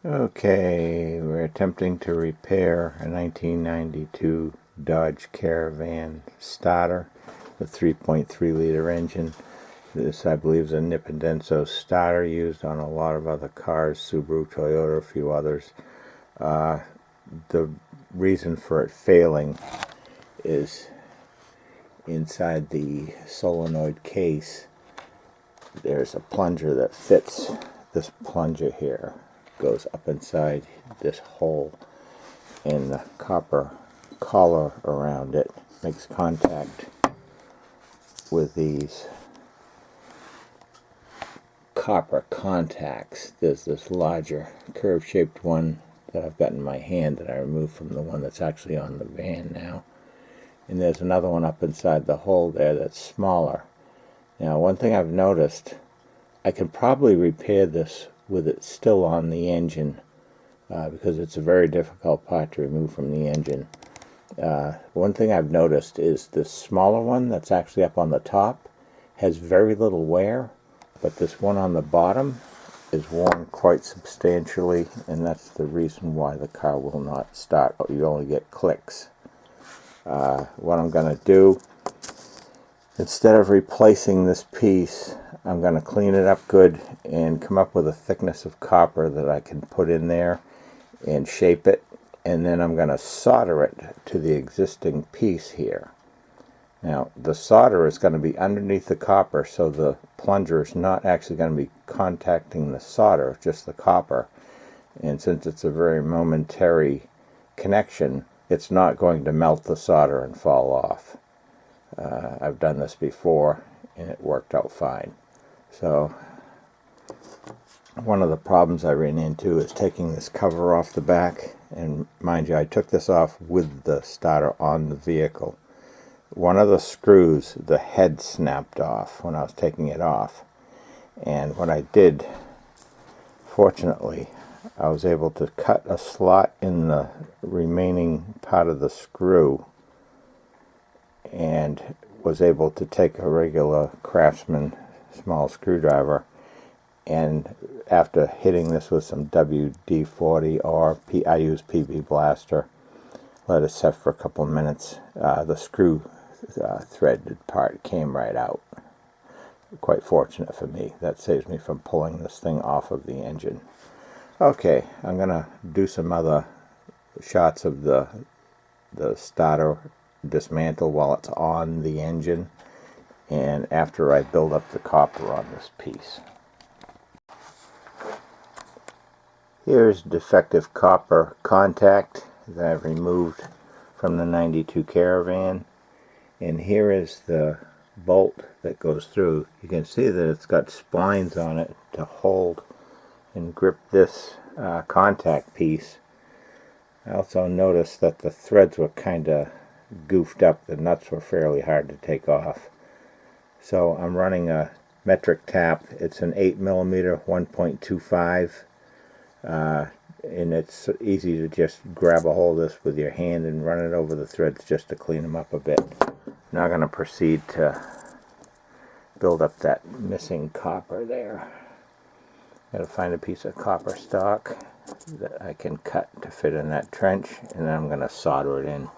Okay, we're attempting to repair a 1992 Dodge Caravan starter with 3.3 liter engine. This, I believe, is a Denso starter used on a lot of other cars, Subaru, Toyota, a few others. The reason for it failing is inside the solenoid case. There's a plunger that fits this plunger here. Goes up inside this hole, and the copper collar around it makes contact with these copper contacts. There's this larger curve-shaped one that I've got in my hand that I removed from the one that's actually on the van now, and there's another one up inside the hole there that's smaller. Now, one thing I've noticed, I can probably repair this with it still on the engine, because it's a very difficult part to remove from the engine. One thing I've noticed is this smaller one that's actually up on the top has very little wear, but this one on the bottom is worn quite substantially, and that's the reason why the car will not start. You only get clicks. What I'm going to do, instead of replacing this piece, I'm going to clean it up good and come up with a thickness of copper that I can put in there and shape it, and then I'm going to solder it to the existing piece here. Now, the solder is going to be underneath the copper, so the plunger is not actually going to be contacting the solder, just the copper. And since it's a very momentary connection, it's not going to melt the solder and fall off. I've done this before, and it worked out fine. So one of the problems I ran into is taking this cover off the back, and mind you, I took this off with the starter on the vehicle. One of the screws, the head snapped off when I was taking it off, and what I did, fortunately, I was able to cut a slot in the remaining part of the screw and was able to take a regular Craftsman small screwdriver, and after hitting this with some WD-40 or I use PB Blaster, let it set for a couple of minutes, the screw threaded part came right out. Quite fortunate for me. That saves me from pulling this thing off of the engine. Okay, I'm gonna do some other shots of the starter dismantle while it's on the engine, and after I build up the copper on this piece. Here's defective copper contact that I've removed from the 92 Caravan, and here is the bolt that goes through. You can see that it's got splines on it to hold and grip this contact piece. I also noticed that the threads were kind of goofed up. The nuts were fairly hard to take off. So I'm running a metric tap. It's an 8mm 1.25, and it's easy to just grab a hold of this with your hand and run it over the threads just to clean them up a bit. Now I'm going to proceed to build up that missing copper there. Got to find a piece of copper stock that I can cut to fit in that trench, and then I'm going to solder it in.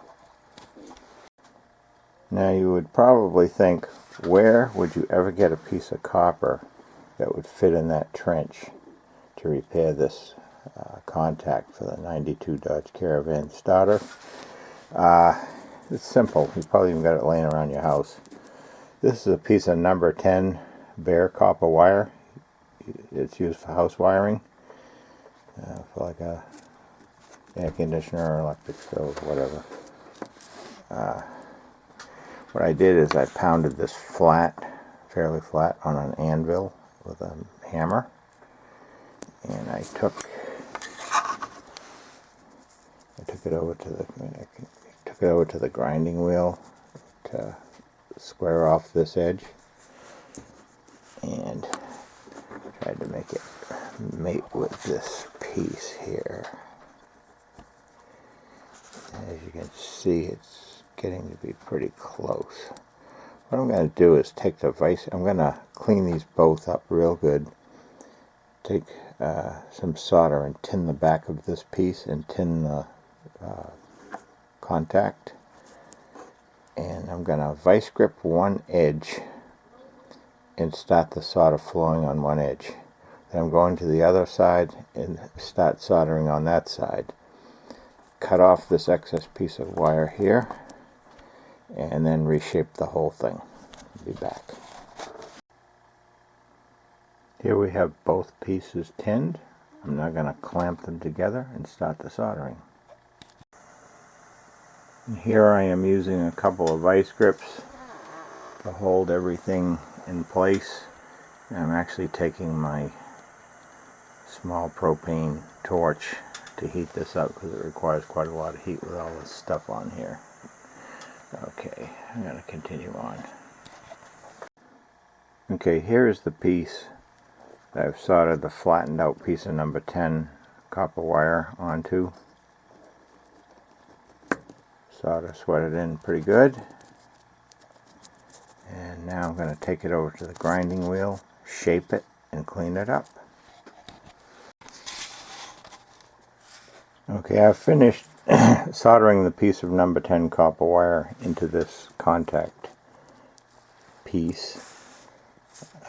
Now you would probably think, where would you ever get a piece of copper that would fit in that trench to repair this contact for the 92 Dodge Caravan starter? It's simple. You probably even got it laying around your house. This is a piece of number 10 bare copper wire. It's used for house wiring, for like a air conditioner or electric stove, whatever. What I did is I pounded this fairly flat, on an anvil with a hammer, and I took it over to the grinding wheel to square off this edge, and tried to make it mate with this piece here. As you can see, it's getting to be pretty close. What I'm going to do is take the vise, I'm going to clean these both up real good, take some solder and tin the back of this piece and tin the contact. And I'm going to vice grip one edge and start the solder flowing on one edge. Then I'm going to the other side and start soldering on that side. Cut off this excess piece of wire here and then reshape the whole thing. I'll be back. Here we have both pieces tinned. I'm now going to clamp them together and start the soldering. And here I am using a couple of vice grips to hold everything in place. And I'm actually taking my small propane torch to heat this up because it requires quite a lot of heat with all this stuff on here. Okay, I'm going to continue on. Okay, here's the piece that I've soldered the flattened out piece of number 10 copper wire onto. Solder sweated in pretty good. And now I'm going to take it over to the grinding wheel, shape it, and clean it up. Okay, I've finished soldering the piece of number 10 copper wire into this contact piece.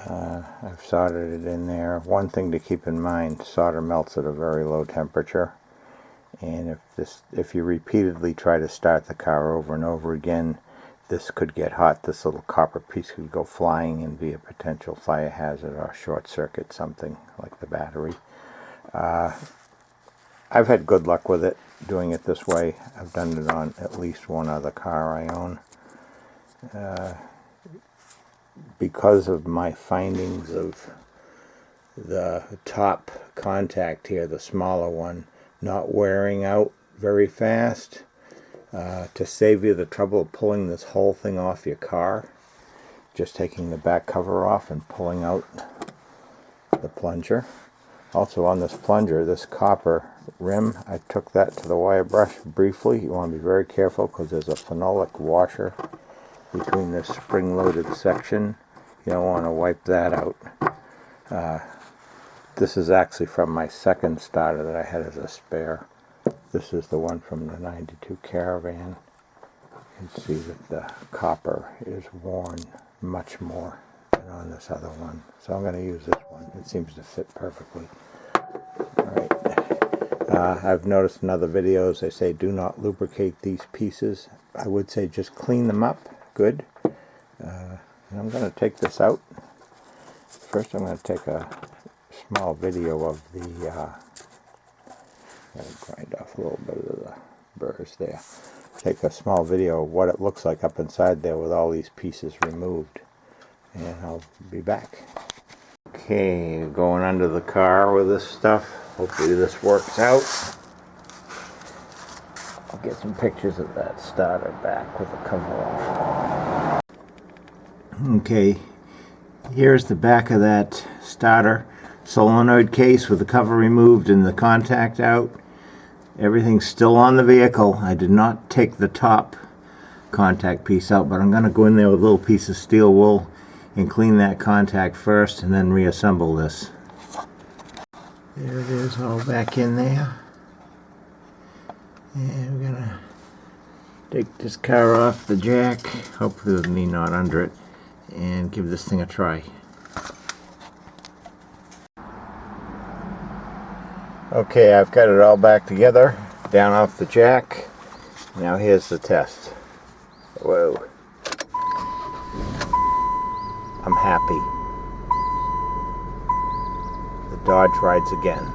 I've soldered it in there. One thing to keep in mind, solder melts at a very low temperature. And if you repeatedly try to start the car over and over again, this could get hot. This little copper piece could go flying and be a potential fire hazard or short circuit something like the battery. I've had good luck with it, doing it this way. I've done it on at least one other car I own. Because of my findings of the top contact here, the smaller one, not wearing out very fast, to save you the trouble of pulling this whole thing off your car, just taking the back cover off and pulling out the plunger. Also on this plunger, this copper rim, I took that to the wire brush briefly. You want to be very careful because there's a phenolic washer between this spring-loaded section. You don't want to wipe that out. This is actually from my second starter that I had as a spare. This is the one from the 92 Caravan. You can see that the copper is worn much more than on this other one. So I'm going to use this one. It seems to fit perfectly. Alright. I've noticed in other videos they say do not lubricate these pieces. I would say just clean them up. Good. And I'm going to take this out. First I'm going to take a small video of the grind off a little bit of the burrs there. Take a small video of what it looks like up inside there with all these pieces removed. And I'll be back. Okay, going under the car with this stuff. Hopefully this works out. I'll get some pictures of that starter back with the cover off. Okay, here's the back of that starter. Solenoid case with the cover removed and the contact out. Everything's still on the vehicle. I did not take the top contact piece out, but I'm going to go in there with a little piece of steel wool and clean that contact first and then reassemble this. There it is, all back in there. And we're going to take this car off the jack, hopefully with me not under it, and give this thing a try. Okay, I've got it all back together, down off the jack. Now here's the test. Whoa. I'm happy. The Dodge rides again.